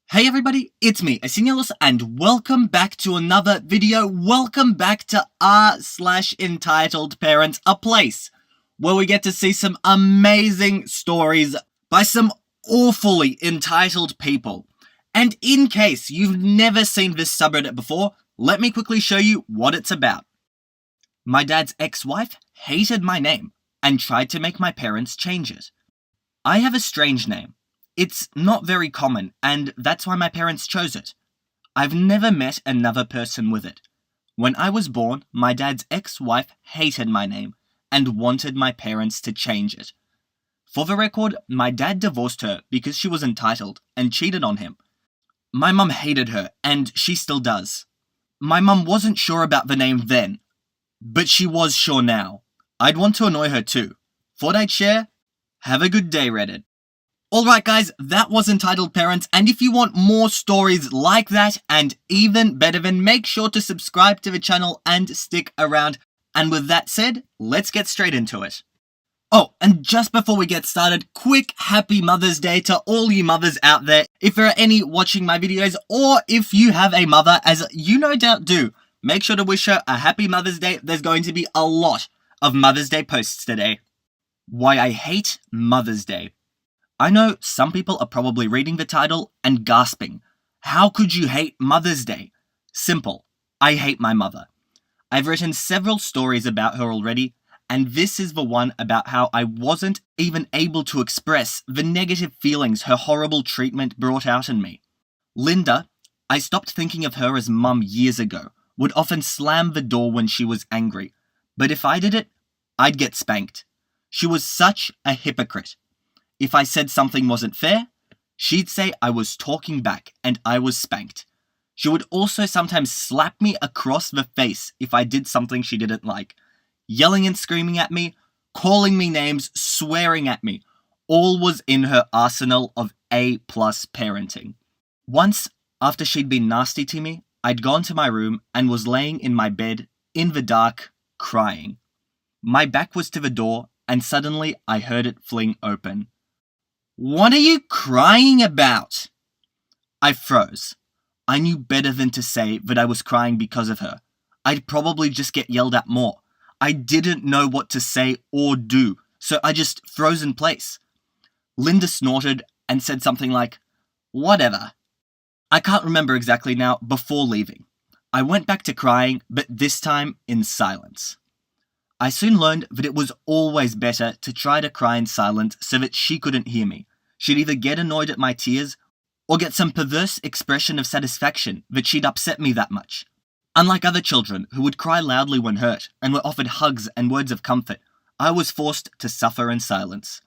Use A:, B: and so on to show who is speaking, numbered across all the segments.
A: Hey everybody, it's me, Asinellus, and welcome back to another video. Welcome back to r/entitled parents, a place where we get to see some amazing stories by some awfully entitled people. And in case you've never seen this subreddit before, let me quickly show you what it's about. My dad's ex-wife hated my name and tried to make my parents change it. I have a strange name. It's not very common, and that's why my parents chose it. I've never met another person with it. When I was born, my dad's ex-wife hated my name and wanted my parents to change it. For the record, my dad divorced her because she was entitled and cheated on him. My mum hated her, and she still does. My mum wasn't sure about the name then, but she was sure now. I'd want to annoy her too. Thought I'd share? Have a good day, Reddit. Alright guys, that was Entitled Parents, and if you want more stories like that, and even better, then make sure to subscribe to the channel and stick around. And with that said, let's get straight into it. Oh, and just before we get started, quick happy Mother's Day to all you mothers out there. If there are any watching my videos, or if you have a mother, as you no doubt do, make sure to wish her a happy Mother's Day. There's going to be a lot of Mother's Day posts today. Why I hate Mother's Day. I know some people are probably reading the title and gasping. How could you hate Mother's Day? Simple. I hate my mother. I've written several stories about her already, and this is the one about how I wasn't even able to express the negative feelings her horrible treatment brought out in me. Linda, I stopped thinking of her as mum years ago, would often slam the door when she was angry, but if I did it, I'd get spanked. She was such a hypocrite. If I said something wasn't fair, she'd say I was talking back and I was spanked. She would also sometimes slap me across the face if I did something she didn't like, yelling and screaming at me, calling me names, swearing at me. All was in her arsenal of A+ parenting. Once, after she'd been nasty to me, I'd gone to my room and was laying in my bed, in the dark, crying. My back was to the door, and suddenly I heard it fling open. "What are you crying about?" I froze. I knew better than to say that I was crying because of her. I'd probably just get yelled at more. I didn't know what to say or do, so I just froze in place. Linda snorted and said something like, "Whatever." I can't remember exactly now before leaving. I went back to crying, but this time in silence. I soon learned that it was always better to try to cry in silence so that she couldn't hear me. She'd either get annoyed at my tears, or get some perverse expression of satisfaction that she'd upset me that much. Unlike other children who would cry loudly when hurt and were offered hugs and words of comfort, I was forced to suffer in silence.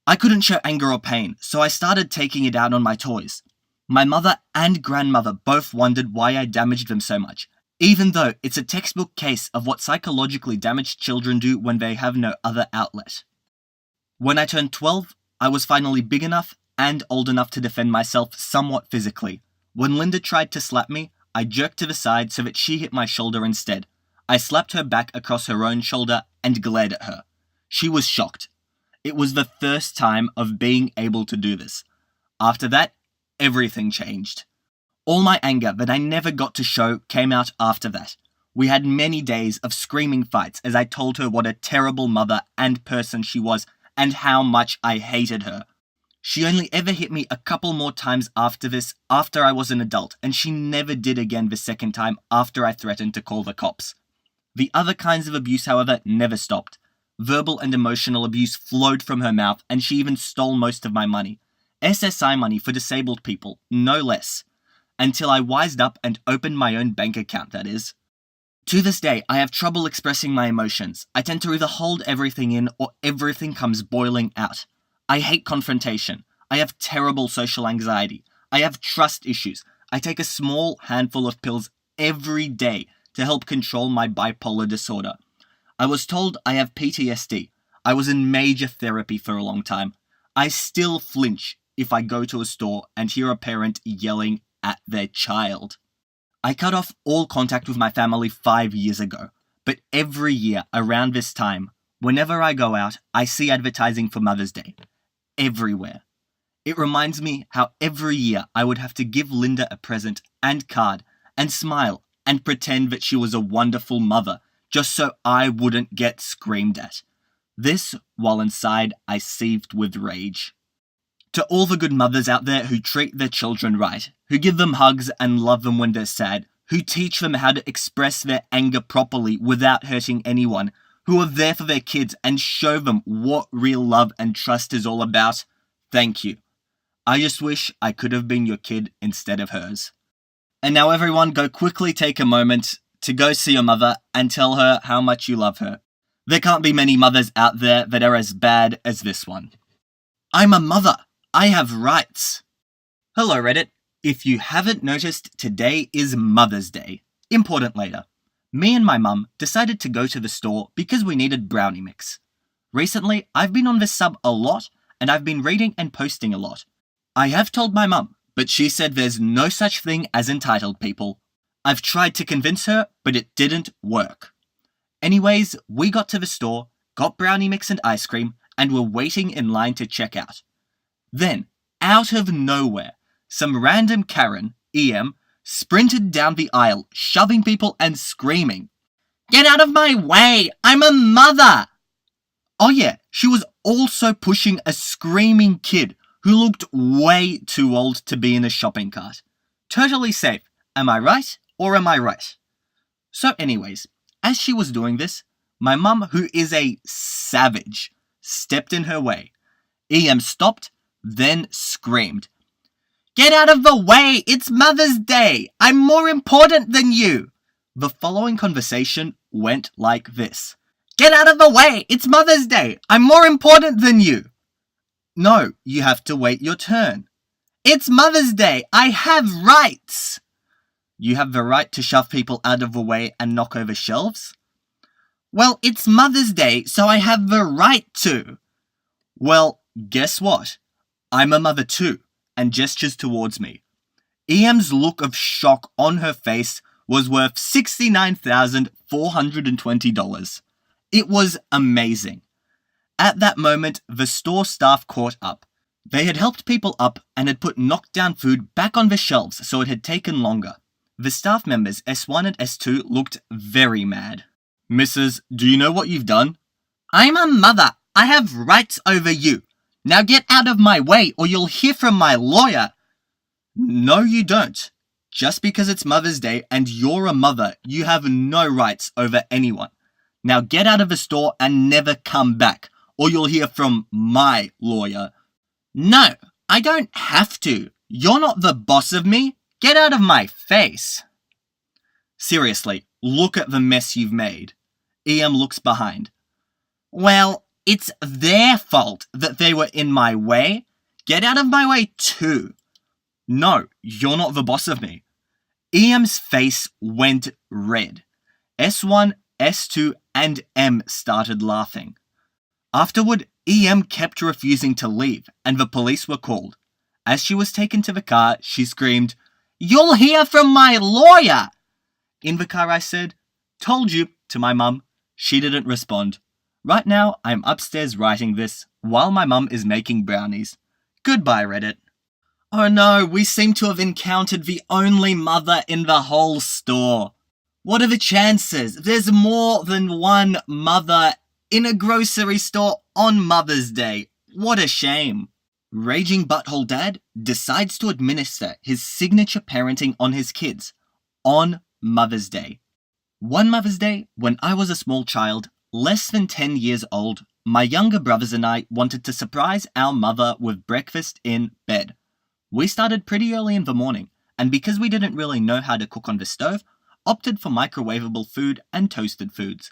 A: I couldn't show anger or pain, so I started taking it out on my toys. My mother and grandmother both wondered why I damaged them so much, even though it's a textbook case of what psychologically damaged children do when they have no other outlet. When I turned 12, I was finally big enough and old enough to defend myself somewhat physically. When Linda tried to slap me, I jerked to the side so that she hit my shoulder instead. I slapped her back across her own shoulder and glared at her. She was shocked. It was the first time of being able to do this. After that, everything changed. All my anger that I never got to show came out after that. We had many days of screaming fights as I told her what a terrible mother and person she was and how much I hated her. She only ever hit me a couple more times after this, after I was an adult, and she never did again the second time after I threatened to call the cops. The other kinds of abuse, however, never stopped. Verbal and emotional abuse flowed from her mouth, and she even stole most of my money. SSI money for disabled people, no less. Until I wised up and opened my own bank account, that is. To this day, I have trouble expressing my emotions. I tend to either hold everything in or everything comes boiling out. I hate confrontation. I have terrible social anxiety. I have trust issues. I take a small handful of pills every day to help control my bipolar disorder. I was told I have PTSD. I was in major therapy for a long time. I still flinch if I go to a store and hear a parent yelling at their child. I cut off all contact with my family 5 years ago, but every year around this time, whenever I go out, I see advertising for Mother's Day. Everywhere. It reminds me how every year I would have to give Linda a present and card and smile and pretend that she was a wonderful mother just so I wouldn't get screamed at. This while inside I seethed with rage. To all the good mothers out there who treat their children right, who give them hugs and love them when they're sad, who teach them how to express their anger properly without hurting anyone, who are there for their kids and show them what real love and trust is all about, thank you. I just wish I could have been your kid instead of hers. And now everyone, go quickly take a moment to go see your mother and tell her how much you love her. There can't be many mothers out there that are as bad as this one. I'm a mother. I have rights. Hello Reddit. If you haven't noticed, today is Mother's Day. Important later. Me and my mum decided to go to the store because we needed brownie mix. Recently, I've been on this sub a lot and I've been reading and posting a lot. I have told my mum, but she said there's no such thing as entitled people. I've tried to convince her, but it didn't work. Anyways, we got to the store, got brownie mix and ice cream, and were waiting in line to check out. Then, out of nowhere, some random Karen, EM, sprinted down the aisle, shoving people and screaming, "Get out of my way! I'm a mother!" Oh yeah, she was also pushing a screaming kid who looked way too old to be in a shopping cart. Totally safe. Am I right or am I right? So anyways, as she was doing this, my mum, who is a savage, stepped in her way. EM stopped, then screamed, "Get out of the way! It's Mother's Day! I'm more important than you!" The following conversation went like this. "Get out of the way! It's Mother's Day! I'm more important than you!" "No, you have to wait your turn." "It's Mother's Day! I have rights!" "You have the right to shove people out of the way and knock over shelves?" "Well, it's Mother's Day, so I have the right to." "Well, guess what? I'm a mother too," and gestures towards me. EM's look of shock on her face was worth $69,420. It was amazing. At that moment, the store staff caught up. They had helped people up and had put knocked down food back on the shelves, so it had taken longer. The staff members S1 and S2 looked very mad. "Mrs., do you know what you've done?" "I'm a mother. I have rights over you. Now get out of my way or you'll hear from my lawyer." "No, you don't. Just because it's Mother's Day and you're a mother, you have no rights over anyone. Now get out of the store and never come back, or you'll hear from my lawyer." "No, I don't have to. You're not the boss of me. Get out of my face." "Seriously, look at the mess you've made." EM looks behind. "Well, it's their fault that they were in my way. Get out of my way too." "No, you're not the boss of me." EM's face went red. S1, S2, and M started laughing. Afterward, EM kept refusing to leave, and the police were called. As she was taken to the car, she screamed, "You'll hear from my lawyer!" In the car I said, "Told you," to my mum. She didn't respond. Right now, I'm upstairs writing this, while my mum is making brownies. Goodbye, Reddit. Oh no, we seem to have encountered the only mother in the whole store. What are the chances? There's more than one mother in a grocery store on Mother's Day. What a shame. Raging Butthole Dad decides to administer his signature parenting on his kids on Mother's Day. One Mother's Day, when I was a small child, less than 10 years old, my younger brothers and I wanted to surprise our mother with breakfast in bed. We started pretty early in the morning, and because we didn't really know how to cook on the stove, opted for microwavable food and toasted foods.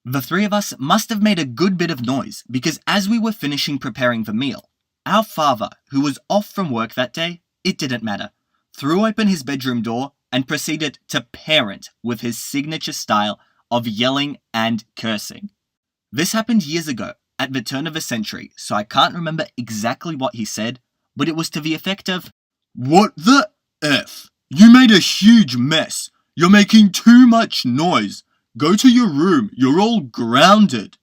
A: The three of us must have made a good bit of noise, because as we were finishing preparing the meal, our father, who was off from work that day, it didn't matter, threw open his bedroom door and proceeded to parent with his signature style of yelling and cursing. This happened years ago, at the turn of the century, so I can't remember exactly what he said, but it was to the effect of, "What the F? You made a huge mess. You're making too much noise. Go to your room. You're all grounded."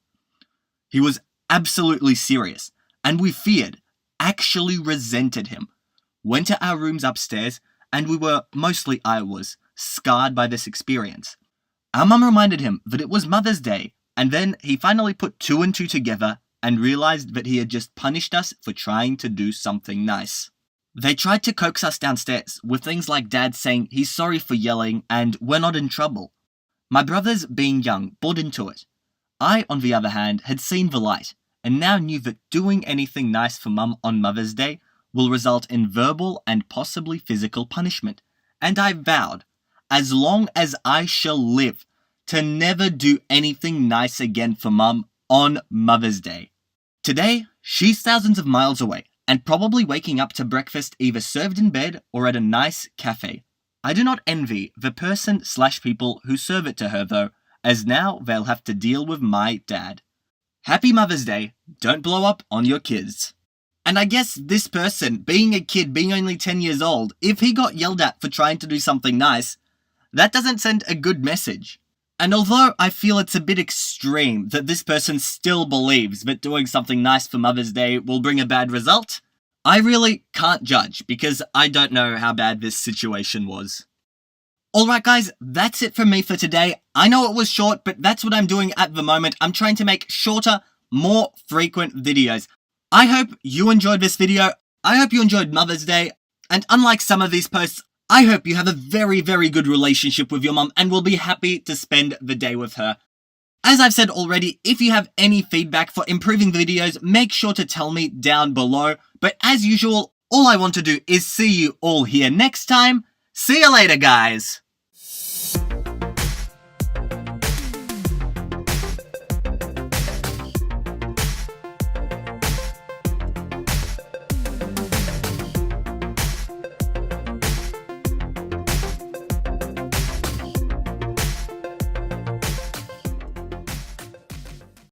A: He was absolutely serious, and we feared, actually resented him. Went to our rooms upstairs, and mostly I was, scarred by this experience. Our mum reminded him that it was Mother's Day, and then he finally put 2 and 2 together and realized that he had just punished us for trying to do something nice. They tried to coax us downstairs with things like Dad saying he's sorry for yelling and we're not in trouble. My brothers, being young, bought into it. I, on the other hand, had seen the light and now knew that doing anything nice for Mum on Mother's Day will result in verbal and possibly physical punishment. And I vowed, as long as I shall live, to never do anything nice again for Mum on Mother's Day. Today, she's thousands of miles away and probably waking up to breakfast either served in bed or at a nice cafe. I do not envy the person/people who serve it to her though, as now they'll have to deal with my dad. Happy Mother's Day, don't blow up on your kids. And I guess this person, being a kid, being only 10 years old, if he got yelled at for trying to do something nice, that doesn't send a good message. And although I feel it's a bit extreme that this person still believes that doing something nice for Mother's Day will bring a bad result, I really can't judge because I don't know how bad this situation was. Alright guys, that's it from me for today. I know it was short, but that's what I'm doing at the moment. I'm trying to make shorter, more frequent videos. I hope you enjoyed this video. I hope you enjoyed Mother's Day. And unlike some of these posts, I hope you have a very, very good relationship with your mum and will be happy to spend the day with her. As I've said already, if you have any feedback for improving the videos, make sure to tell me down below. But as usual, all I want to do is see you all here next time. See you later, guys!